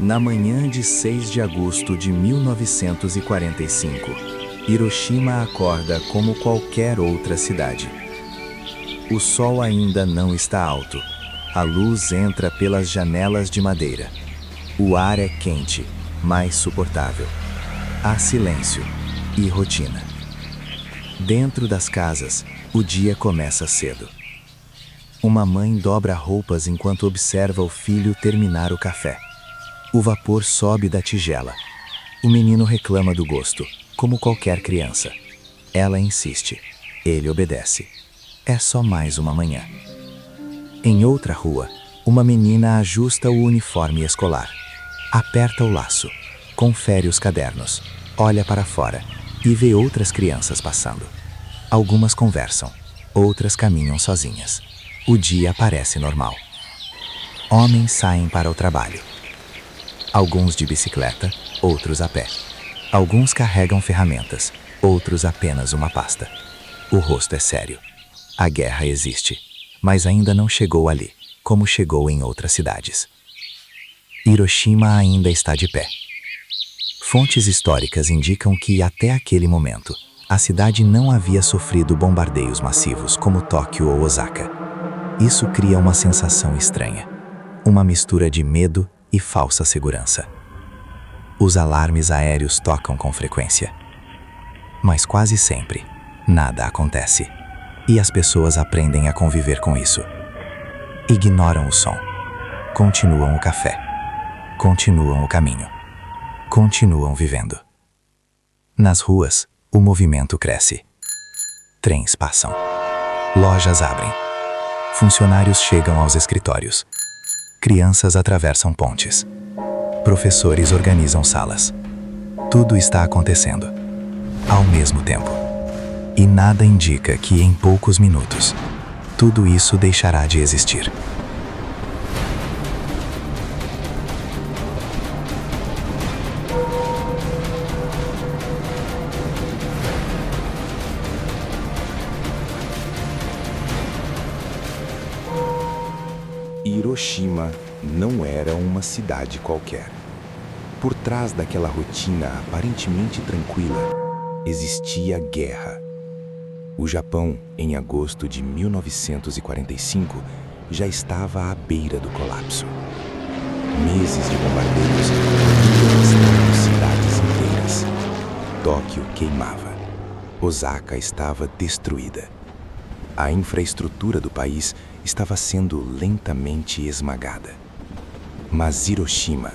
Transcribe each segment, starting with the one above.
Na manhã de 6 de agosto de 1945, Hiroshima acorda como qualquer outra cidade. O sol ainda não está alto. A luz entra pelas janelas de madeira. O ar é quente, mas suportável. Há silêncio e rotina. Dentro das casas, o dia começa cedo. Uma mãe dobra roupas enquanto observa o filho terminar o café. O vapor sobe da tigela. O menino reclama do gosto, como qualquer criança. Ela insiste. Ele obedece. É só mais uma manhã. Em outra rua, uma menina ajusta o uniforme escolar. Aperta o laço, confere os cadernos, olha para fora e vê outras crianças passando. Algumas conversam, outras caminham sozinhas. O dia parece normal. Homens saem para o trabalho. Alguns de bicicleta, outros a pé. Alguns carregam ferramentas, outros apenas uma pasta. O rosto é sério. A guerra existe, mas ainda não chegou ali, como chegou em outras cidades. Hiroshima ainda está de pé. Fontes históricas indicam que, até aquele momento, a cidade não havia sofrido bombardeios massivos como Tóquio ou Osaka. Isso cria uma sensação estranha, uma mistura de medo e falsa segurança. Os alarmes aéreos tocam com frequência. Mas quase sempre, nada acontece. E as pessoas aprendem a conviver com isso. Ignoram o som. Continuam o café. Continuam o caminho. Continuam vivendo. Nas ruas, o movimento cresce. Trens passam. Lojas abrem. Funcionários chegam aos escritórios. Crianças atravessam pontes. Professores organizam salas. Tudo está acontecendo, ao mesmo tempo. E nada indica que, em poucos minutos, tudo isso deixará de existir. Hiroshima não era uma cidade qualquer. Por trás daquela rotina aparentemente tranquila, existia guerra. O Japão, em agosto de 1945, já estava à beira do colapso. Meses de bombardeios devastaram cidades inteiras. Tóquio queimava. Osaka estava destruída. A infraestrutura do país estava sendo lentamente esmagada. Mas Hiroshima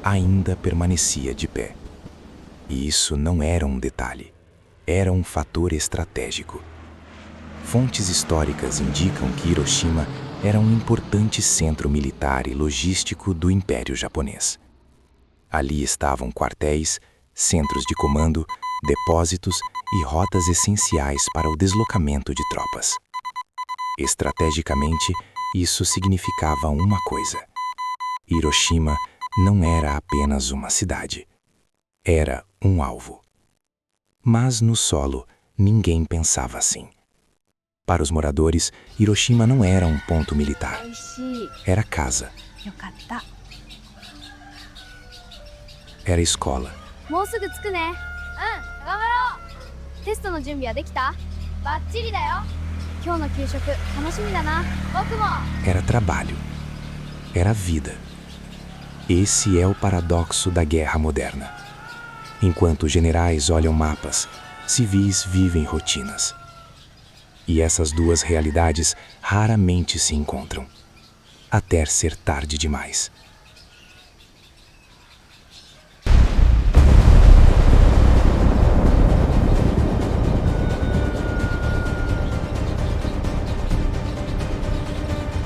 ainda permanecia de pé. E isso não era um detalhe, era um fator estratégico. Fontes históricas indicam que Hiroshima era um importante centro militar e logístico do Império Japonês. Ali estavam quartéis, centros de comando, depósitos e rotas essenciais para o deslocamento de tropas. Estrategicamente, isso significava uma coisa: Hiroshima não era apenas uma cidade. Era um alvo. Mas no solo, ninguém pensava assim. Para os moradores, Hiroshima não era um ponto militar. Era casa. Era escola. Era trabalho. Era vida. Esse é o paradoxo da guerra moderna. Enquanto generais olham mapas, civis vivem rotinas. E essas duas realidades raramente se encontram, até ser tarde demais.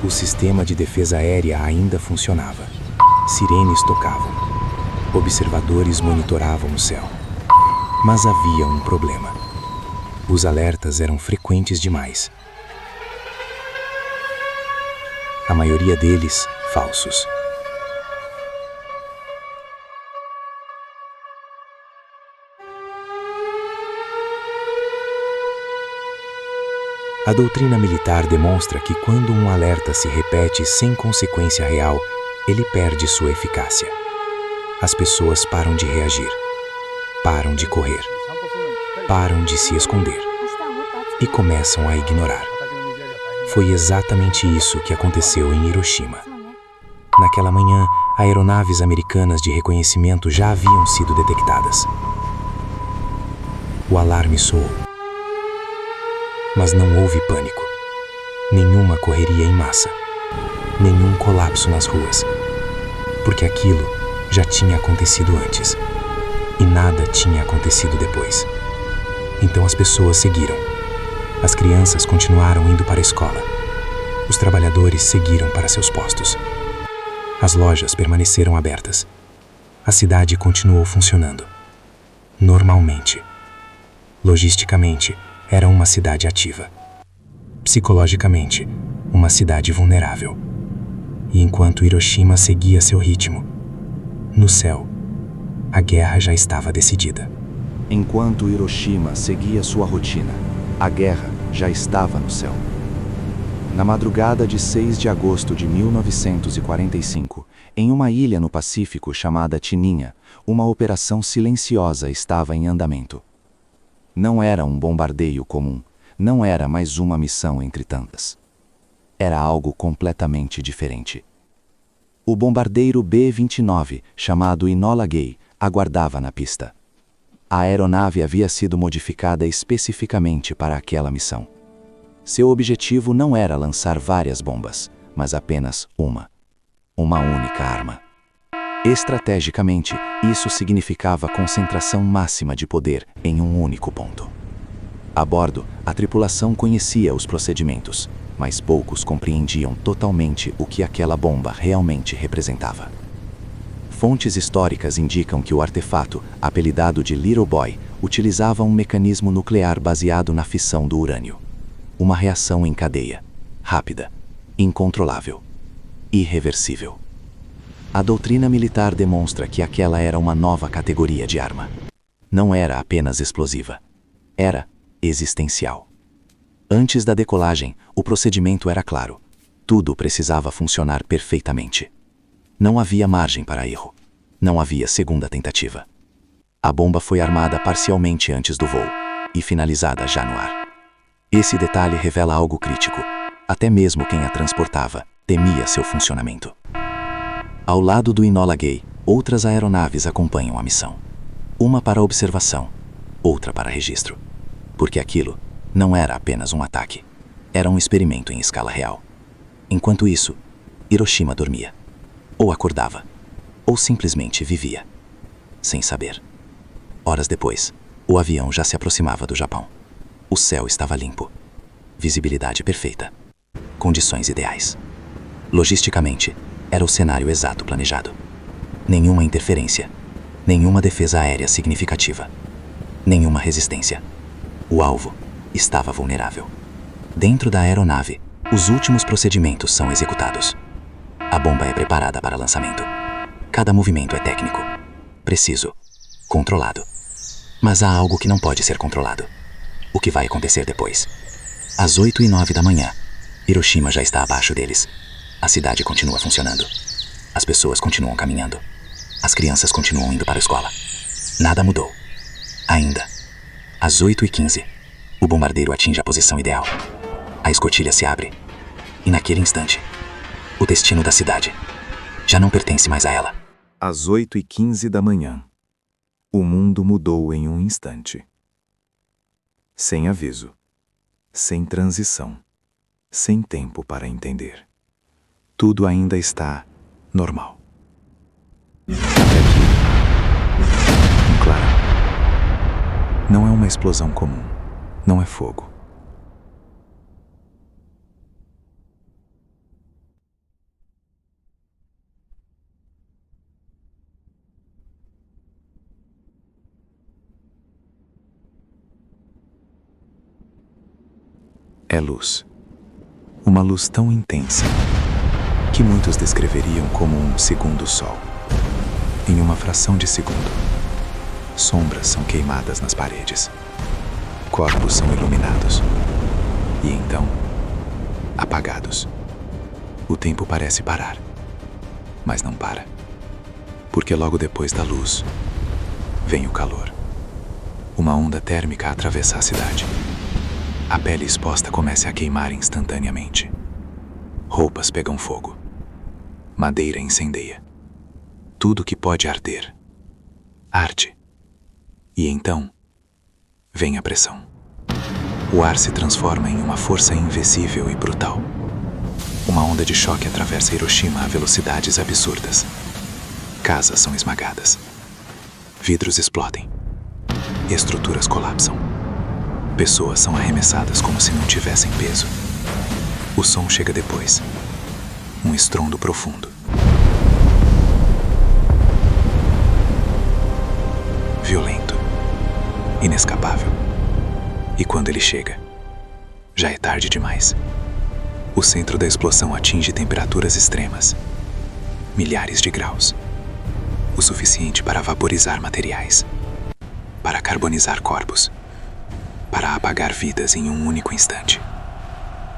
O sistema de defesa aérea ainda funcionava. Sirenes tocavam. Observadores monitoravam o céu. Mas havia um problema. Os alertas eram frequentes demais. A maioria deles, falsos. A doutrina militar demonstra que quando um alerta se repete sem consequência real, ele perde sua eficácia. as pessoas param de reagir, param de correr, param de se esconder e começam a ignorar. Foi exatamente isso que aconteceu em Hiroshima. Naquela manhã, aeronaves americanas de reconhecimento já haviam sido detectadas. O alarme soou. Mas não houve pânico. Nenhuma correria em massa. Nenhum colapso nas ruas. Porque aquilo já tinha acontecido antes. E nada tinha acontecido depois. Então as pessoas seguiram. As crianças continuaram indo para a escola. Os trabalhadores seguiram para seus postos. As lojas permaneceram abertas. A cidade continuou funcionando. Normalmente. Logisticamente, era uma cidade ativa. Psicologicamente, uma cidade vulnerável. E enquanto Hiroshima seguia seu ritmo, no céu, a guerra já estava decidida. Enquanto Hiroshima seguia sua rotina, a guerra já estava no céu. Na madrugada de 6 de agosto de 1945, em uma ilha no Pacífico chamada Tininha, uma operação silenciosa estava em andamento. Não era um bombardeio comum, não era mais uma missão entre tantas. Era algo completamente diferente. O bombardeiro B-29, chamado Enola Gay, aguardava na pista. A aeronave havia sido modificada especificamente para aquela missão. Seu objetivo não era lançar várias bombas, mas apenas uma única arma. Estrategicamente, isso significava concentração máxima de poder em um único ponto. A bordo, a tripulação conhecia os procedimentos, mas poucos compreendiam totalmente o que aquela bomba realmente representava. Fontes históricas indicam que o artefato, apelidado de Little Boy, utilizava um mecanismo nuclear baseado na fissão do urânio. Uma reação em cadeia, rápida, incontrolável, irreversível. A doutrina militar demonstra que aquela era uma nova categoria de arma. Não era apenas explosiva. Era existencial. Antes da decolagem, o procedimento era claro. Tudo precisava funcionar perfeitamente. Não havia margem para erro. Não havia segunda tentativa. A bomba foi armada parcialmente antes do voo e finalizada já no ar. Esse detalhe revela algo crítico. Até mesmo quem a transportava temia seu funcionamento. Ao lado do Enola Gay, outras aeronaves acompanham a missão. Uma para observação, outra para registro. Porque aquilo não era apenas um ataque. Era um experimento em escala real. Enquanto isso, Hiroshima dormia. Ou acordava. Ou simplesmente vivia. Sem saber. Horas depois, o avião já se aproximava do Japão. O céu estava limpo. Visibilidade perfeita. Condições ideais. Logisticamente, era o cenário exato planejado. Nenhuma interferência. Nenhuma defesa aérea significativa. Nenhuma resistência. O alvo estava vulnerável. Dentro da aeronave, os últimos procedimentos são executados. A bomba é preparada para lançamento. Cada movimento é técnico, preciso, controlado. Mas há algo que não pode ser controlado. O que vai acontecer depois? Às 8h09 da manhã, Hiroshima já está abaixo deles. A cidade continua funcionando. As pessoas continuam caminhando. As crianças continuam indo para a escola. Nada mudou. Ainda. Às 8h15, o bombardeiro atinge a posição ideal. A escotilha se abre. E naquele instante, o destino da cidade já não pertence mais a ela. Às 8h15 da manhã, o mundo mudou em um instante. Sem aviso, sem transição, sem tempo para entender. Tudo ainda está normal. Até aqui, um clarão. Não é uma explosão comum, não é fogo. É luz. Uma luz tão intensa que muitos descreveriam como um segundo sol. Em uma fração de segundo, sombras são queimadas nas paredes. Corpos são iluminados. E então, apagados. O tempo parece parar, mas não para. Porque logo depois da luz, vem o calor. Uma onda térmica atravessa a cidade. A pele exposta começa a queimar instantaneamente. Roupas pegam fogo. Madeira incendeia. Tudo que pode arder, arde. E então, vem a pressão. O ar se transforma em uma força invisível e brutal. Uma onda de choque atravessa Hiroshima a velocidades absurdas. Casas são esmagadas. Vidros explodem. Estruturas colapsam. Pessoas são arremessadas como se não tivessem peso. O som chega depois. Um estrondo profundo. Violento. Inescapável. E quando ele chega, já é tarde demais. O centro da explosão atinge temperaturas extremas. Milhares de graus. O suficiente para vaporizar materiais. Para carbonizar corpos. Para apagar vidas em um único instante.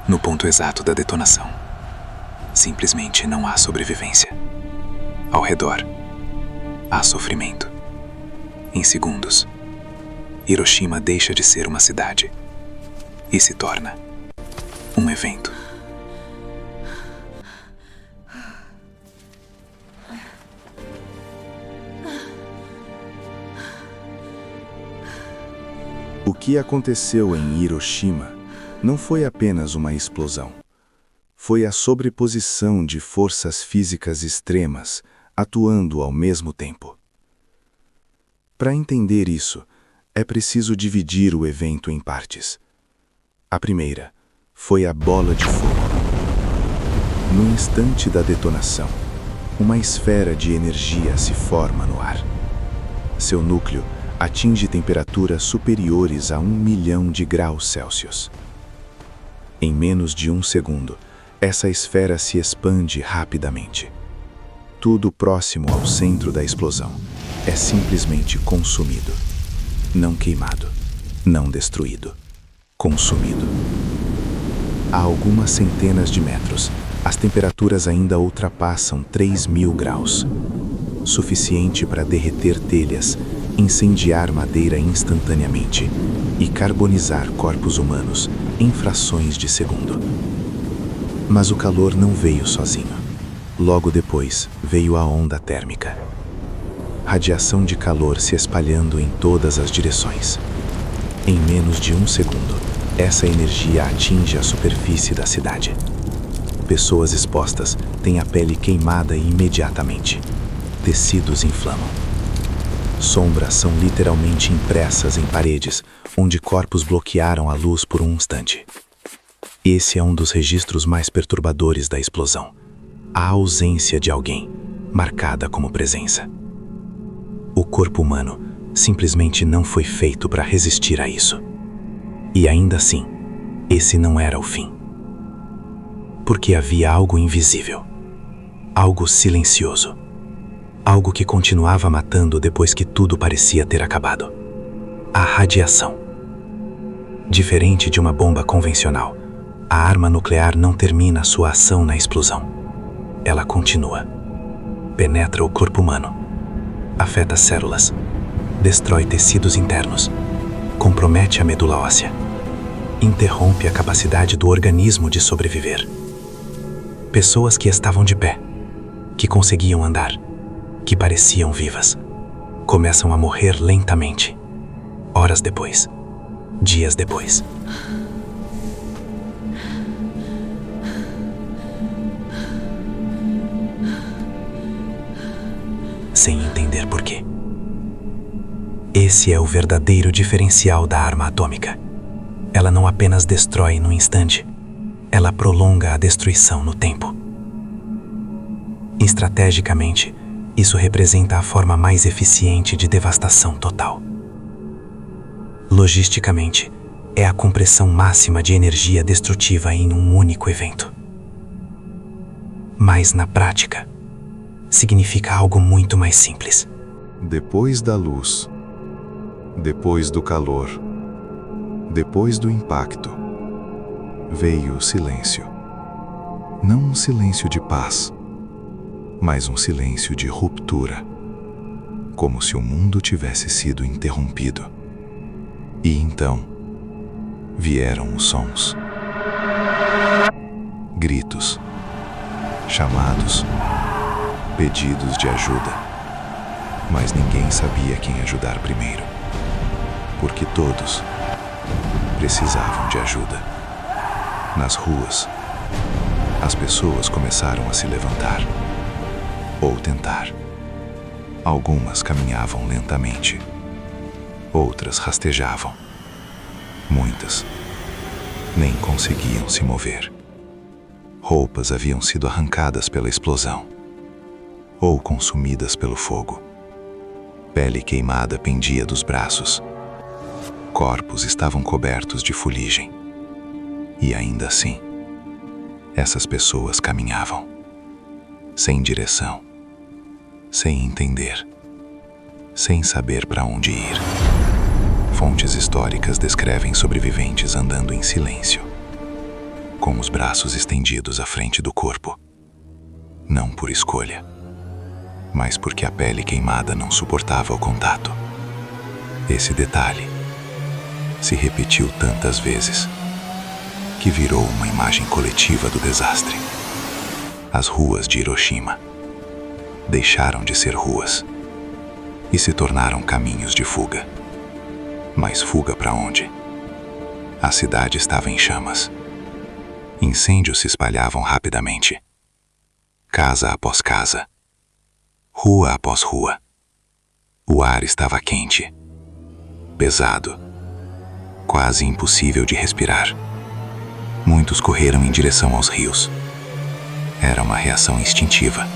No ponto exato da detonação, simplesmente não há sobrevivência. Ao redor, há sofrimento. Em segundos, Hiroshima deixa de ser uma cidade e se torna um evento. O que aconteceu em Hiroshima não foi apenas uma explosão. Foi a sobreposição de forças físicas extremas atuando ao mesmo tempo. Para entender isso, é preciso dividir o evento em partes. A primeira foi a bola de fogo. No instante da detonação, uma esfera de energia se forma no ar. Seu núcleo atinge temperaturas superiores a 1 milhão de graus Celsius. Em menos de um segundo, essa esfera se expande rapidamente. Tudo próximo ao centro da explosão é simplesmente consumido. Não queimado, não destruído, consumido. A algumas centenas de metros, as temperaturas ainda ultrapassam 3.000 graus. Suficiente para derreter telhas, incendiar madeira instantaneamente e carbonizar corpos humanos em frações de segundo. Mas o calor não veio sozinho. Logo depois veio a onda térmica. Radiação de calor se espalhando em todas as direções. Em menos de um segundo, essa energia atinge a superfície da cidade. Pessoas expostas têm a pele queimada imediatamente. Tecidos inflamam. Sombras são literalmente impressas em paredes, onde corpos bloquearam a luz por um instante. Esse é um dos registros mais perturbadores da explosão. A ausência de alguém, marcada como presença. O corpo humano simplesmente não foi feito para resistir a isso. E ainda assim, esse não era o fim. Porque havia algo invisível, algo silencioso, algo que continuava matando depois que tudo parecia ter acabado. A radiação. Diferente de uma bomba convencional, a arma nuclear não termina sua ação na explosão. Ela continua. Penetra o corpo humano. Afeta células. Destrói tecidos internos. Compromete a medula óssea. Interrompe a capacidade do organismo de sobreviver. Pessoas que estavam de pé, que conseguiam andar, que pareciam vivas, começam a morrer lentamente. Horas depois. Dias depois. Sem entender por quê. Esse é o verdadeiro diferencial da arma atômica. Ela não apenas destrói no instante, ela prolonga a destruição no tempo. Estrategicamente, isso representa a forma mais eficiente de devastação total. Logisticamente, é a compressão máxima de energia destrutiva em um único evento. Mas na prática, significa algo muito mais simples. Depois da luz, depois do calor, depois do impacto, veio o silêncio. Não um silêncio de paz, mas um silêncio de ruptura. como se o mundo tivesse sido interrompido. E então vieram os sons. Gritos, chamados, pedidos de ajuda. Mas ninguém sabia quem ajudar primeiro, porque todos precisavam de ajuda. Nas ruas, as pessoas começaram a se levantar, ou tentar. Algumas caminhavam lentamente, outras rastejavam. Muitas nem conseguiam se mover. Roupas haviam sido arrancadas pela explosão, ou consumidas pelo fogo. Pele queimada pendia dos braços. Corpos estavam cobertos de fuligem. E ainda assim, essas pessoas caminhavam, sem direção, sem entender, sem saber para onde ir. Fontes históricas descrevem sobreviventes andando em silêncio, com os braços estendidos à frente do corpo. Não por escolha, mas porque a pele queimada não suportava o contato. Esse detalhe se repetiu tantas vezes que virou uma imagem coletiva do desastre. As ruas de Hiroshima deixaram de ser ruas e se tornaram caminhos de fuga. Mas fuga para onde? A cidade estava em chamas. Incêndios se espalhavam rapidamente. Casa após casa, rua após rua. O ar estava quente, pesado, quase impossível de respirar. Muitos correram em direção aos rios. Era uma reação instintiva.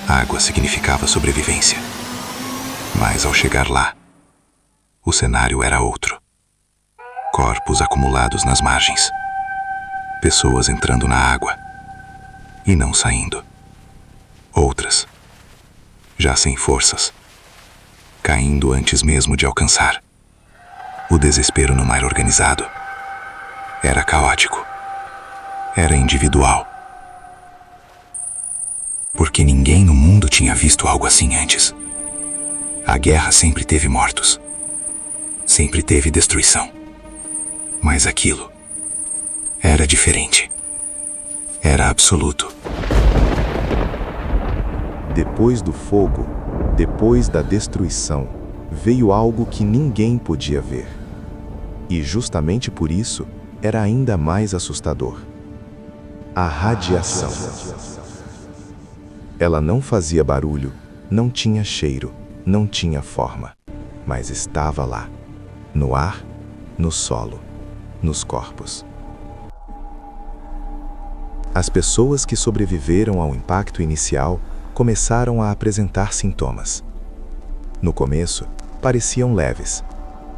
Água significava sobrevivência. Mas ao chegar lá, o cenário era outro. Corpos acumulados nas margens. Pessoas entrando na água e não saindo. Outras, já sem forças, caindo antes mesmo de alcançar. O desespero no mar organizado era caótico, era individual. Porque ninguém no mundo tinha visto algo assim antes. A guerra sempre teve mortos, sempre teve destruição. Mas aquilo era diferente. Era absoluto. Depois do fogo, depois da destruição, veio algo que ninguém podia ver. E justamente por isso, era ainda mais assustador. A radiação. Ela não fazia barulho, não tinha cheiro, não tinha forma, mas estava lá, no ar, no solo, nos corpos. As pessoas que sobreviveram ao impacto inicial começaram a apresentar sintomas. No começo, pareciam leves: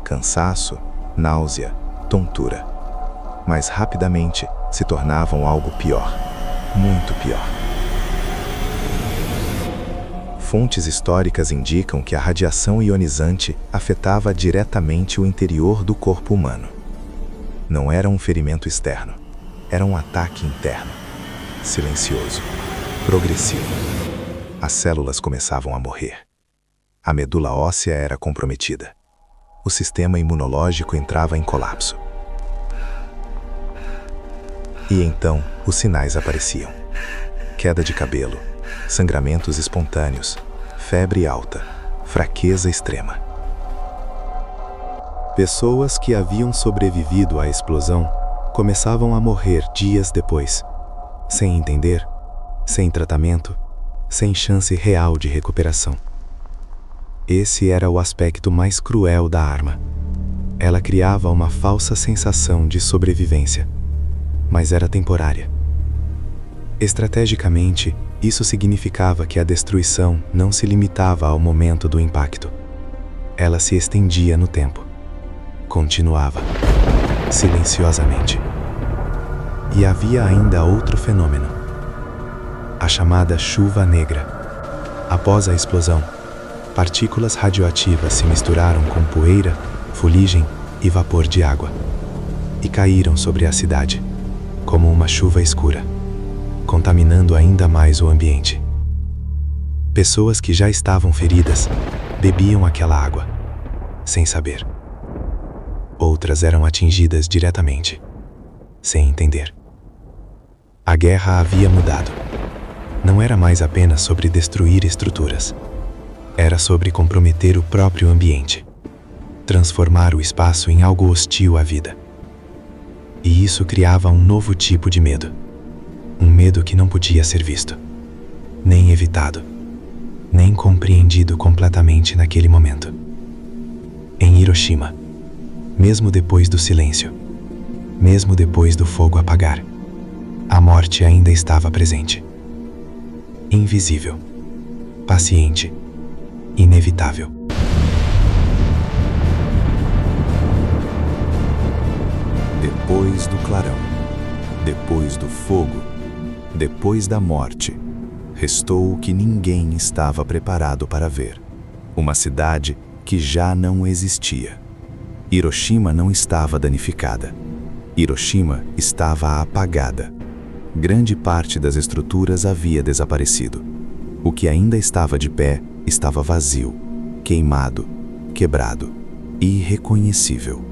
cansaço, náusea, tontura. Mas rapidamente se tornavam algo pior, muito pior. Fontes históricas indicam que a radiação ionizante afetava diretamente o interior do corpo humano. Não era um ferimento externo, era um ataque interno, silencioso, progressivo. As células começavam a morrer. A medula óssea era comprometida. O sistema imunológico entrava em colapso. E então, os sinais apareciam: queda de cabelo, sangramentos espontâneos, febre alta, fraqueza extrema. Pessoas que haviam sobrevivido à explosão começavam a morrer dias depois, sem entender, sem tratamento, sem chance real de recuperação. Esse era o aspecto mais cruel da arma. Ela criava uma falsa sensação de sobrevivência, mas era temporária. Estrategicamente, isso significava que a destruição não se limitava ao momento do impacto. Ela se estendia no tempo. Continuava, silenciosamente. E havia ainda outro fenômeno: a chamada chuva negra. Após a explosão, partículas radioativas se misturaram com poeira, fuligem e vapor de água, e caíram sobre a cidade, como uma chuva escura, contaminando ainda mais o ambiente. Pessoas que já estavam feridas bebiam aquela água, sem saber. Outras eram atingidas diretamente, sem entender. A guerra havia mudado. Não era mais apenas sobre destruir estruturas. Era sobre comprometer o próprio ambiente, transformar o espaço em algo hostil à vida. E isso criava um novo tipo de medo. Um medo que não podia ser visto, nem evitado, nem compreendido completamente naquele momento. Em Hiroshima, mesmo depois do silêncio, mesmo depois do fogo apagar, a morte ainda estava presente. Invisível, paciente, inevitável. Depois do clarão, depois do fogo, depois da morte, restou o que ninguém estava preparado para ver. Uma cidade que já não existia. Hiroshima não estava danificada. Hiroshima estava apagada. Grande parte das estruturas havia desaparecido. O que ainda estava de pé estava vazio, queimado, quebrado, irreconhecível.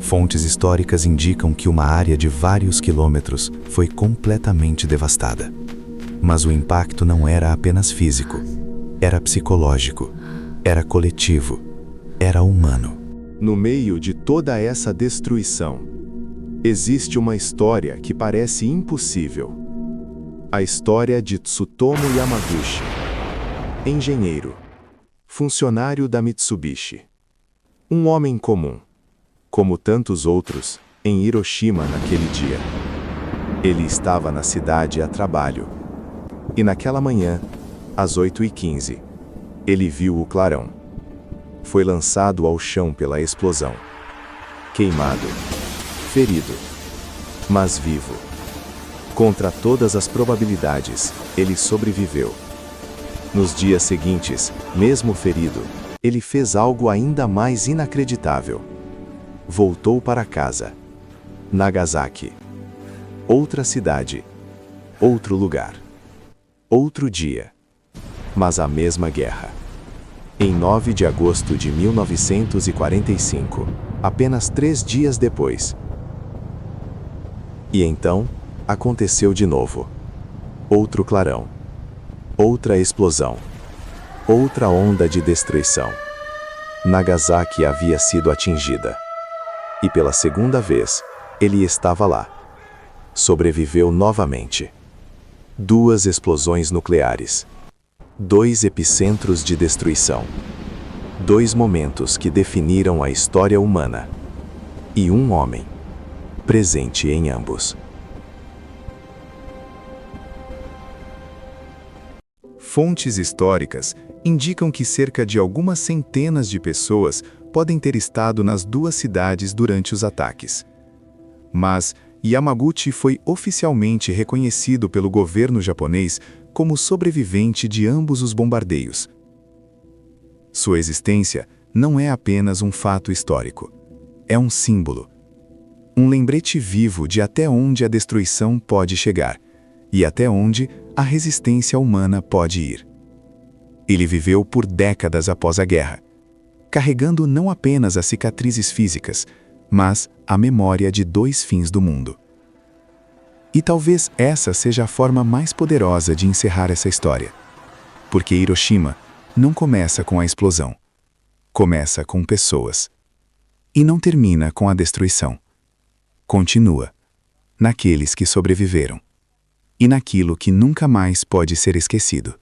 Fontes históricas indicam que uma área de vários quilômetros foi completamente devastada. Mas o impacto não era apenas físico, era psicológico, era coletivo, era humano. No meio de toda essa destruição, existe uma história que parece impossível. A história de Tsutomu Yamaguchi, engenheiro, funcionário da Mitsubishi. Um homem comum, como tantos outros, em Hiroshima naquele dia. Ele estava na cidade a trabalho. E naquela manhã, às 8h15, ele viu o clarão. Foi lançado ao chão pela explosão. Queimado, ferido, mas vivo. Contra todas as probabilidades, ele sobreviveu. Nos dias seguintes, mesmo ferido, ele fez algo ainda mais inacreditável. Voltou para casa. Nagasaki. Outra cidade. Outro lugar. Outro dia. Mas a mesma guerra. Em 9 de agosto de 1945, apenas 3 dias depois. E então, aconteceu de novo. Outro clarão. Outra explosão. Outra onda de destruição. Nagasaki havia sido atingida. E pela segunda vez, ele estava lá. Sobreviveu novamente. 2 explosões nucleares. 2 epicentros de destruição. 2 momentos que definiram a história humana. E um homem, presente em ambos. Fontes históricas indicam que cerca de algumas centenas de pessoas podem ter estado nas 2 cidades durante os ataques. Mas Yamaguchi foi oficialmente reconhecido pelo governo japonês como sobrevivente de ambos os bombardeios. Sua existência não é apenas um fato histórico. É um símbolo. Um lembrete vivo de até onde a destruição pode chegar e até onde a resistência humana pode ir. Ele viveu por décadas após a guerra, carregando não apenas as cicatrizes físicas, mas a memória de 2 fins do mundo. E talvez essa seja a forma mais poderosa de encerrar essa história. Porque Hiroshima não começa com a explosão. Começa com pessoas. E não termina com a destruição. Continua naqueles que sobreviveram. E naquilo que nunca mais pode ser esquecido.